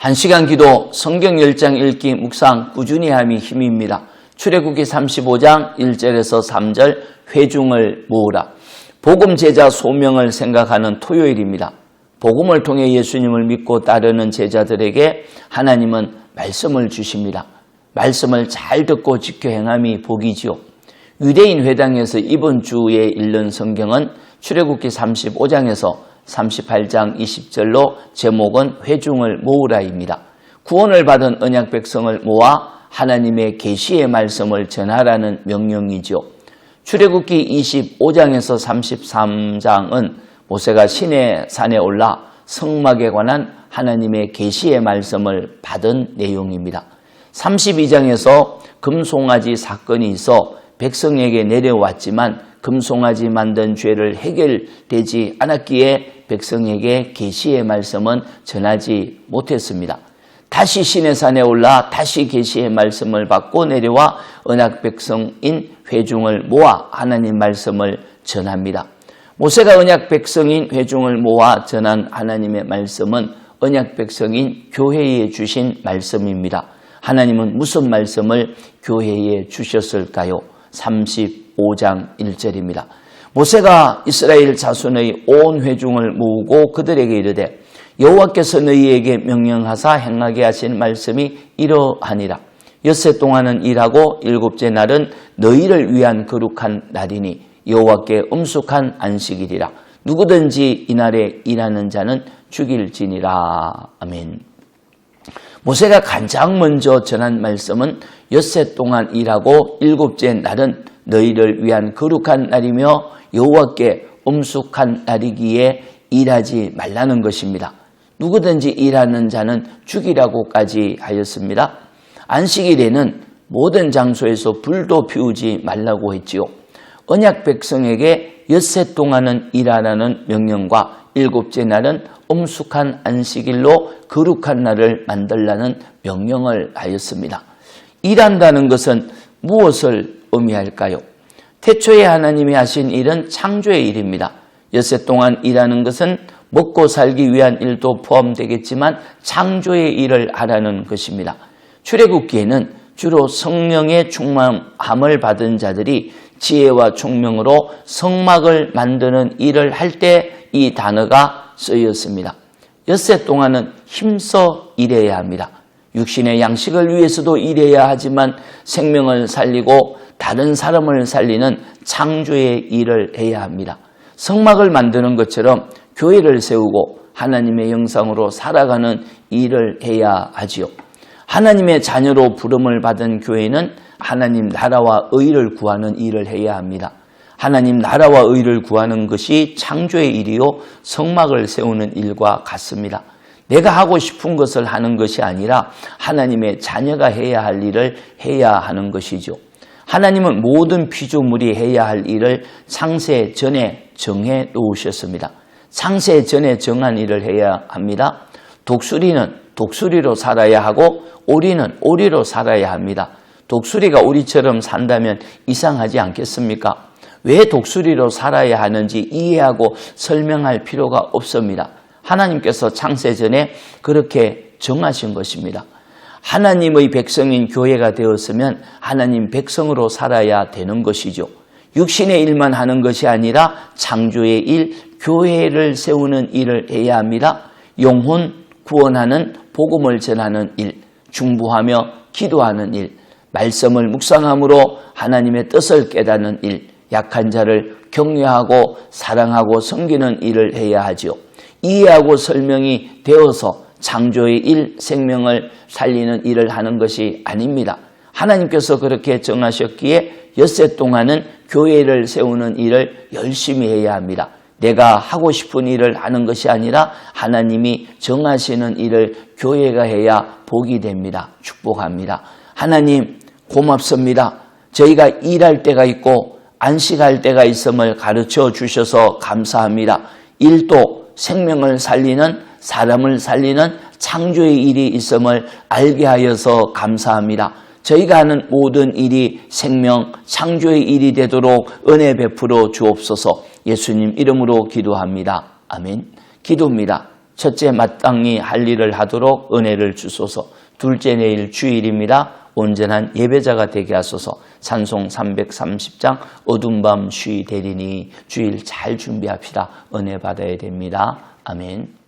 1시간 기도 성경 10장 읽기 묵상 꾸준히 함이 힘입니다. 출애굽기 35장 1절에서 3절 회중을 모으라. 복음 제자 소명을 생각하는 토요일입니다. 복음을 통해 예수님을 믿고 따르는 제자들에게 하나님은 말씀을 주십니다. 말씀을 잘 듣고 지켜 행함이 복이지요. 유대인 회당에서 이번 주에 읽는 성경은 출애굽기 35장에서 38장 20절로 제목은 회중을 모으라입니다. 구원을 받은 언약 백성을 모아 하나님의 계시의 말씀을 전하라는 명령이죠. 출애굽기 25장에서 33장은 모세가 시내 산에 올라 성막에 관한 하나님의 계시의 말씀을 받은 내용입니다. 32장에서 금송아지 사건이 있어 백성에게 내려왔지만 금송아지 만든 죄를 해결되지 않았기에 백성에게 계시의 말씀은 전하지 못했습니다. 다시 시내산에 올라 다시 계시의 말씀을 받고 내려와 언약 백성인 회중을 모아 하나님 말씀을 전합니다. 모세가 언약 백성인 회중을 모아 전한 하나님의 말씀은 언약 백성인 교회에 주신 말씀입니다. 하나님은 무슨 말씀을 교회에 주셨을까요? 35장 1절입니다. 모세가 이스라엘 자손의 온 회중을 모으고 그들에게 이르되 여호와께서 너희에게 명령하사 행하게 하신 말씀이 이러하니라. 엿새 동안은 일하고 일곱째 날은 너희를 위한 거룩한 날이니 여호와께 엄숙한 안식일이라. 누구든지 이날에 일하는 자는 죽일지니라. 아멘. 모세가 가장 먼저 전한 말씀은 엿새 동안 일하고 일곱째 날은 너희를 위한 거룩한 날이며 여호와께 엄숙한 날이기에 일하지 말라는 것입니다. 누구든지 일하는 자는 죽이라고까지 하였습니다. 안식일에는 모든 장소에서 불도 피우지 말라고 했지요. 언약 백성에게 엿새 동안은 일하라는 명령과 일곱째 날은 엄숙한 안식일로 거룩한 날을 만들라는 명령을 하였습니다. 일한다는 것은 무엇을 의미할까요? 태초에 하나님이 하신 일은 창조의 일입니다. 엿새 동안 일하는 것은 먹고 살기 위한 일도 포함되겠지만 창조의 일을 하라는 것입니다. 출애굽기에는 주로 성령의 충만함을 받은 자들이 지혜와 총명으로 성막을 만드는 일을 할 때 이 단어가 쓰였습니다. 엿새 동안은 힘써 일해야 합니다. 육신의 양식을 위해서도 일해야 하지만 생명을 살리고 다른 사람을 살리는 창조의 일을 해야 합니다. 성막을 만드는 것처럼 교회를 세우고 하나님의 형상으로 살아가는 일을 해야 하지요. 하나님의 자녀로 부름을 받은 교회는 하나님 나라와 의를 구하는 일을 해야 합니다. 하나님 나라와 의를 구하는 것이 창조의 일이요 성막을 세우는 일과 같습니다. 내가 하고 싶은 것을 하는 것이 아니라 하나님의 자녀가 해야 할 일을 해야 하는 것이죠. 하나님은 모든 피조물이 해야 할 일을 창세 전에 정해 놓으셨습니다. 창세 전에 정한 일을 해야 합니다. 독수리는 독수리로 살아야 하고 오리는 오리로 살아야 합니다. 독수리가 오리처럼 산다면 이상하지 않겠습니까? 왜 독수리로 살아야 하는지 이해하고 설명할 필요가 없습니다. 하나님께서 창세 전에 그렇게 정하신 것입니다. 하나님의 백성인 교회가 되었으면 하나님 백성으로 살아야 되는 것이죠. 육신의 일만 하는 것이 아니라 창조의 일, 교회를 세우는 일을 해야 합니다. 영혼 구원하는 복음을 전하는 일, 중보하며 기도하는 일, 말씀을 묵상함으로 하나님의 뜻을 깨닫는 일, 약한 자를 격려하고 사랑하고 섬기는 일을 해야 하죠. 이해하고 설명이 되어서 창조의 일, 생명을 살리는 일을 하는 것이 아닙니다. 하나님께서 그렇게 정하셨기에 엿새 동안은 교회를 세우는 일을 열심히 해야 합니다. 내가 하고 싶은 일을 하는 것이 아니라 하나님이 정하시는 일을 교회가 해야 복이 됩니다. 축복합니다. 하나님 고맙습니다. 저희가 일할 때가 있고 안식할 때가 있음을 가르쳐 주셔서 감사합니다. 일도 생명을 살리는 사람을 살리는 창조의 일이 있음을 알게 하여서 감사합니다. 저희가 하는 모든 일이 생명, 창조의 일이 되도록 은혜 베풀어 주옵소서. 예수님 이름으로 기도합니다. 아멘. 기도입니다. 첫째, 마땅히 할 일을 하도록 은혜를 주소서. 둘째, 내일 주일입니다. 온전한 예배자가 되게 하소서. 찬송 330장 어두운 밤 쉬이 되리니 주일 잘 준비합시다. 은혜 받아야 됩니다. 아멘.